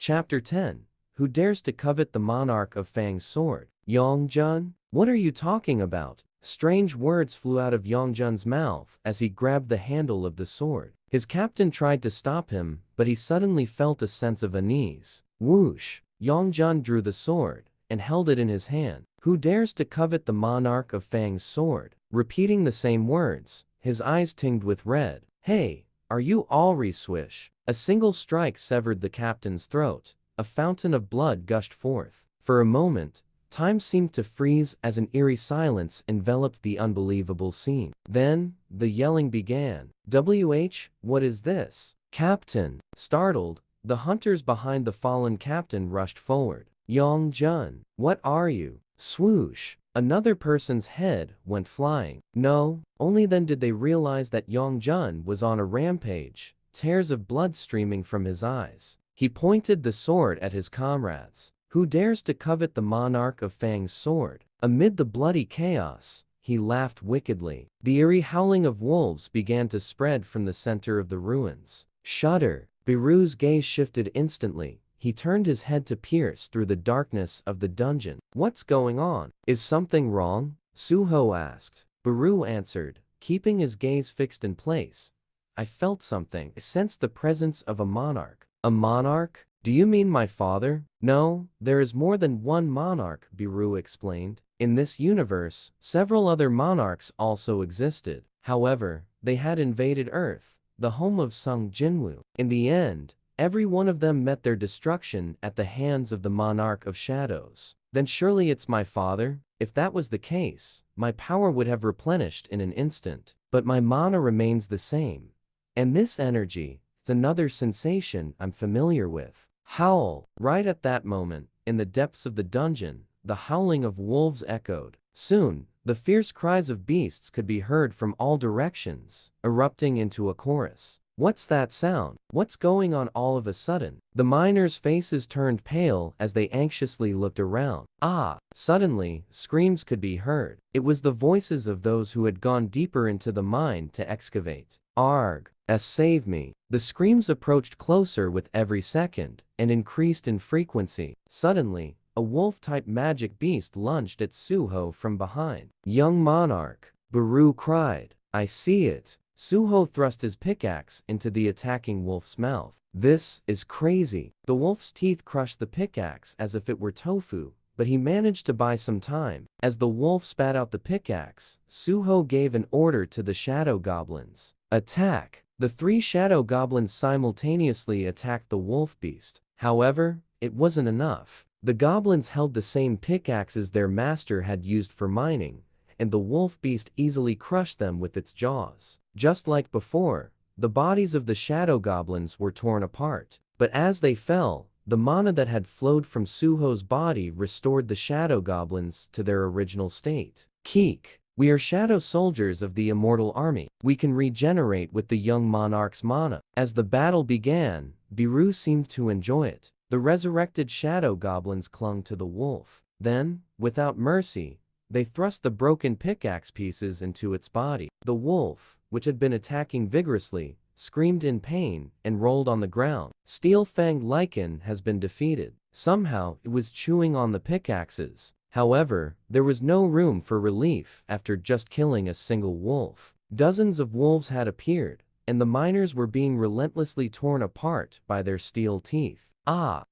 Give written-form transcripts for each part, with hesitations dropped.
Chapter 10. Who dares to covet the monarch of Fang's sword? Yongjun? What are you talking about? Strange words flew out of Yongjun's mouth as he grabbed the handle of the sword. His captain tried to stop him, but he suddenly felt a sense of unease. Whoosh! Yongjun drew the sword and held it in his hand. Who dares to covet the monarch of Fang's sword? Repeating the same words, his eyes tinged with red. Hey, are you already swish? A single strike severed the captain's throat. A fountain of blood gushed forth. For a moment, time seemed to freeze as an eerie silence enveloped the unbelievable scene. Then, the yelling began. What is this? Captain! Startled, the hunters behind the fallen captain rushed forward. Yongjun, what are you? Swoosh! Another person's head went flying. No, only then did they realize that Yongjun was on a rampage, tears of blood streaming from his eyes. He pointed the sword at his comrades. Who dares to covet the monarch of Fang's sword? Amid the bloody chaos, he laughed wickedly. The eerie howling of wolves began to spread from the center of the ruins. Shudder! Biru's gaze shifted instantly. He turned his head to pierce through the darkness of the dungeon. What's going on? Is something wrong? Suho asked. Biru answered, keeping his gaze fixed in place. I felt something. I sensed the presence of a monarch. A monarch? Do you mean my father? No, there is more than one monarch, Biru explained. In this universe, several other monarchs also existed. However, they had invaded Earth, the home of Sung Jinwoo. In the end, every one of them met their destruction at the hands of the Monarch of Shadows. Then surely it's my father? If that was the case, my power would have replenished in an instant. But my mana remains the same. And this energy, it's another sensation I'm familiar with. Howl! Right at that moment, in the depths of the dungeon, the howling of wolves echoed. Soon, the fierce cries of beasts could be heard from all directions, erupting into a chorus. What's that sound? What's going on all of a sudden? The miners' faces turned pale as they anxiously looked around. Suddenly, screams could be heard. It was the voices of those who had gone deeper into the mine to excavate. Arg! Save me! The screams approached closer with every second, and increased in frequency. Suddenly, a wolf-type magic beast lunged at Suho from behind. Young monarch! Biru cried. I see it! Suho thrust his pickaxe into the attacking wolf's mouth. This is crazy. The wolf's teeth crushed the pickaxe as if it were tofu, but he managed to buy some time. As the wolf spat out the pickaxe, Suho gave an order to the shadow goblins. Attack! The three shadow goblins simultaneously attacked the wolf beast. However, it wasn't enough. The goblins held the same pickaxes their master had used for mining, and the wolf beast easily crushed them with its jaws. Just like before, the bodies of the shadow goblins were torn apart. But as they fell, the mana that had flowed from Suho's body restored the shadow goblins to their original state. Keek! We are shadow soldiers of the immortal army. We can regenerate with the young monarch's mana. As the battle began, Biru seemed to enjoy it. The resurrected shadow goblins clung to the wolf. Then, without mercy, they thrust the broken pickaxe pieces into its body. The wolf, which had been attacking vigorously, screamed in pain and rolled on the ground. Steel-fanged lichen has been defeated. Somehow, it was chewing on the pickaxes. However, there was no room for relief after just killing a single wolf. Dozens of wolves had appeared, and the miners were being relentlessly torn apart by their steel teeth.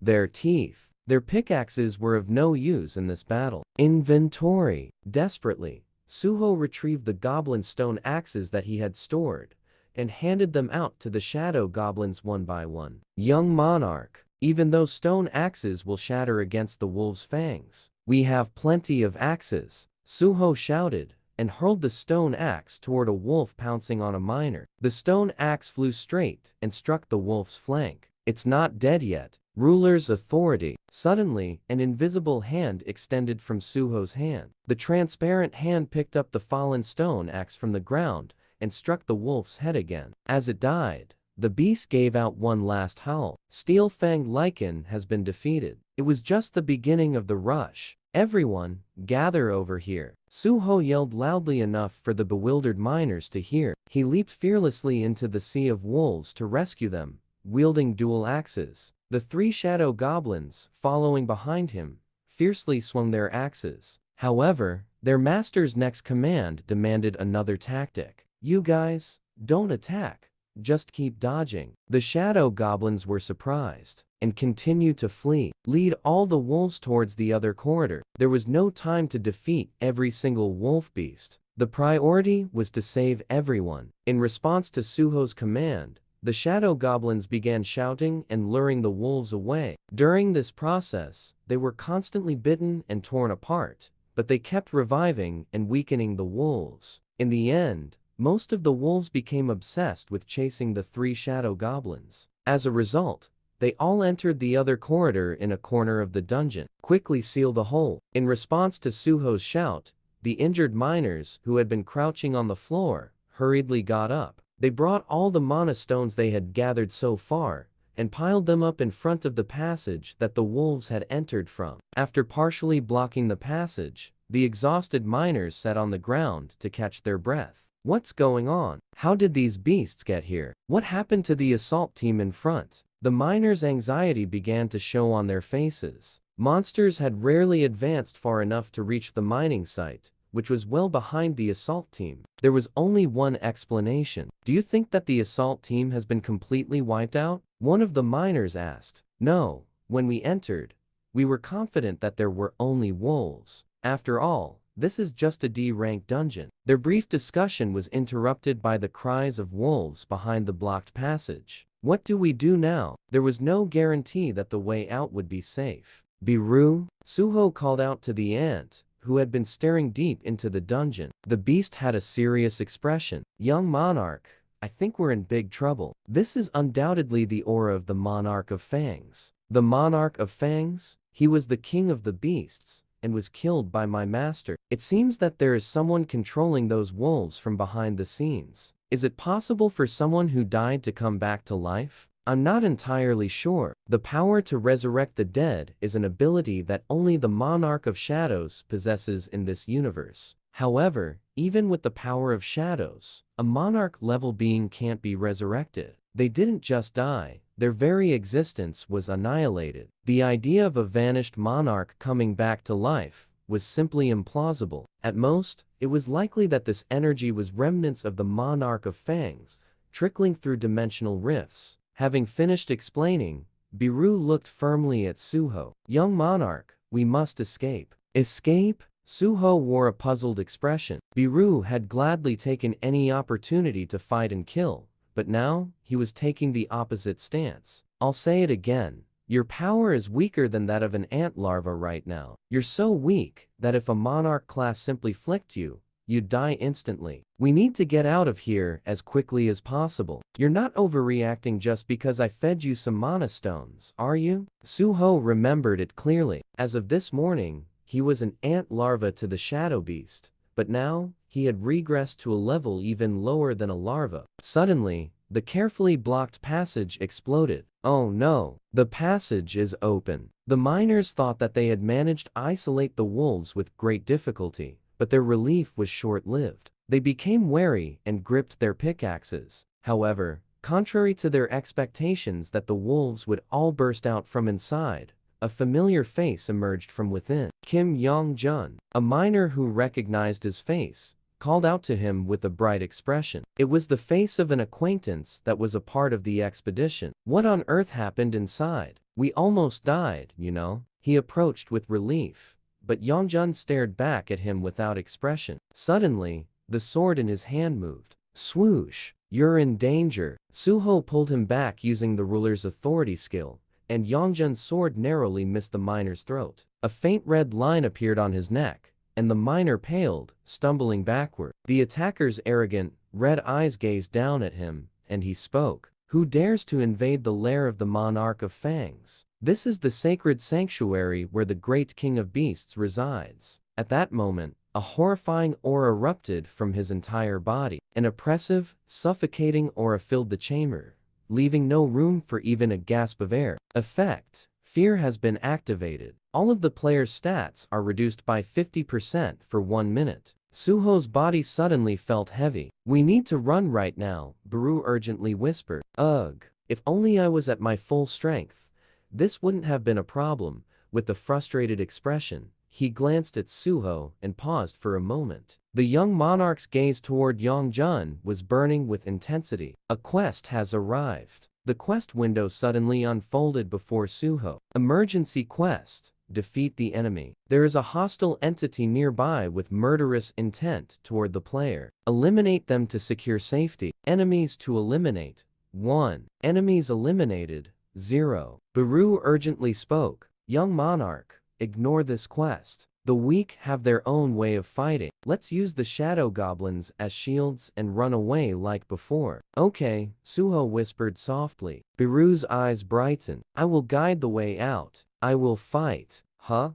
Their teeth! Their pickaxes were of no use in this battle. Inventory! Desperately, Suho retrieved the goblin stone axes that he had stored, and handed them out to the shadow goblins one by one. Young monarch, even though stone axes will shatter against the wolf's fangs, we have plenty of axes, Suho shouted, and hurled the stone axe toward a wolf pouncing on a miner. The stone axe flew straight and struck the wolf's flank. It's not dead yet. Ruler's authority. Suddenly, an invisible hand extended from Suho's hand. The transparent hand picked up the fallen stone axe from the ground and struck the wolf's head again. As it died, the beast gave out one last howl. Steel-fanged lichen has been defeated. It was just the beginning of the rush. Everyone, gather over here. Suho yelled loudly enough for the bewildered miners to hear. He leaped fearlessly into the sea of wolves to rescue them, wielding dual axes. The three shadow goblins, following behind him, fiercely swung their axes. However, their master's next command demanded another tactic. You guys, don't attack. Just keep dodging. The shadow goblins were surprised and continued to flee. Lead all the wolves towards the other corridor. There was no time to defeat every single wolf beast. The priority was to save everyone. In response to Suho's command, the shadow goblins began shouting and luring the wolves away. During this process, they were constantly bitten and torn apart, but they kept reviving and weakening the wolves. In the end, most of the wolves became obsessed with chasing the three shadow goblins. As a result, they all entered the other corridor in a corner of the dungeon. Quickly seal the hole. In response to Suho's shout, the injured miners, who had been crouching on the floor, hurriedly got up. They brought all the mana stones they had gathered so far, and piled them up in front of the passage that the wolves had entered from. After partially blocking the passage, the exhausted miners sat on the ground to catch their breath. What's going on? How did these beasts get here? What happened to the assault team in front? The miners' anxiety began to show on their faces. Monsters had rarely advanced far enough to reach the mining site, which was well behind the assault team. There was only one explanation. Do you think that the assault team has been completely wiped out? One of the miners asked. No, when we entered, we were confident that there were only wolves. After all, this is just a D-rank dungeon. Their brief discussion was interrupted by the cries of wolves behind the blocked passage. What do we do now? There was no guarantee that the way out would be safe. Biru, Suho called out to the ant, who had been staring deep into the dungeon. The beast had a serious expression. Young monarch, I think we're in big trouble. This is undoubtedly the aura of the monarch of fangs. The monarch of fangs? He was the king of the beasts, and was killed by my master. It seems that there is someone controlling those wolves from behind the scenes. Is it possible for someone who died to come back to life? I'm not entirely sure. The power to resurrect the dead is an ability that only the Monarch of Shadows possesses in this universe. However, even with the power of shadows, a monarch-level being can't be resurrected. They didn't just die, their very existence was annihilated. The idea of a vanished monarch coming back to life was simply implausible. At most, it was likely that this energy was remnants of the monarch of fangs, trickling through dimensional rifts. Having finished explaining, Biru looked firmly at Suho. Young monarch, we must escape. Escape? Suho wore a puzzled expression. Biru had gladly taken any opportunity to fight and kill, but now, he was taking the opposite stance. I'll say it again. Your power is weaker than that of an ant larva right now. You're so weak that if a monarch class simply flicked you, you'd die instantly. We need to get out of here as quickly as possible. You're not overreacting just because I fed you some mana stones, are you? Suho remembered it clearly. As of this morning, he was an ant larva to the shadow beast, but now, he had regressed to a level even lower than a larva. Suddenly, the carefully blocked passage exploded. Oh no, the passage is open. The miners thought that they had managed to isolate the wolves with great difficulty, but their relief was short-lived. They became wary and gripped their pickaxes. However, contrary to their expectations that the wolves would all burst out from inside, a familiar face emerged from within. Kim Yong-jun, a miner who recognized his face, called out to him with a bright expression. It was the face of an acquaintance that was a part of the expedition. What on earth happened inside? We almost died, you know. He approached with relief, but Yongjun stared back at him without expression. Suddenly, the sword in his hand moved. Swoosh! You're in danger. Suho pulled him back using the ruler's authority skill, and Yongjun's sword narrowly missed the miner's throat. A faint red line appeared on his neck, and the miner paled, stumbling backward. The attacker's arrogant, red eyes gazed down at him, and he spoke. Who dares to invade the lair of the monarch of fangs? This is the sacred sanctuary where the great king of beasts resides. At that moment, a horrifying aura erupted from his entire body. An oppressive, suffocating aura filled the chamber, leaving no room for even a gasp of air. Effect: fear has been activated. All of the player's stats are reduced by 50% for 1 minute. Suho's body suddenly felt heavy. We need to run right now, Baru urgently whispered. Ugh, if only I was at my full strength. This wouldn't have been a problem. With a frustrated expression, he glanced at Suho and paused for a moment. The young monarch's gaze toward Yongjun was burning with intensity. A quest has arrived. The quest window suddenly unfolded before Suho. Emergency quest. Defeat the enemy. There is a hostile entity nearby with murderous intent toward the player. Eliminate them to secure safety. Enemies to eliminate. 1. Enemies eliminated. 0. Beru urgently spoke. Young monarch, ignore this quest. The weak have their own way of fighting. Let's use the shadow goblins as shields and run away like before. Okay, Suho whispered softly. Beru's eyes brightened. I will guide the way out. I will fight. Huh?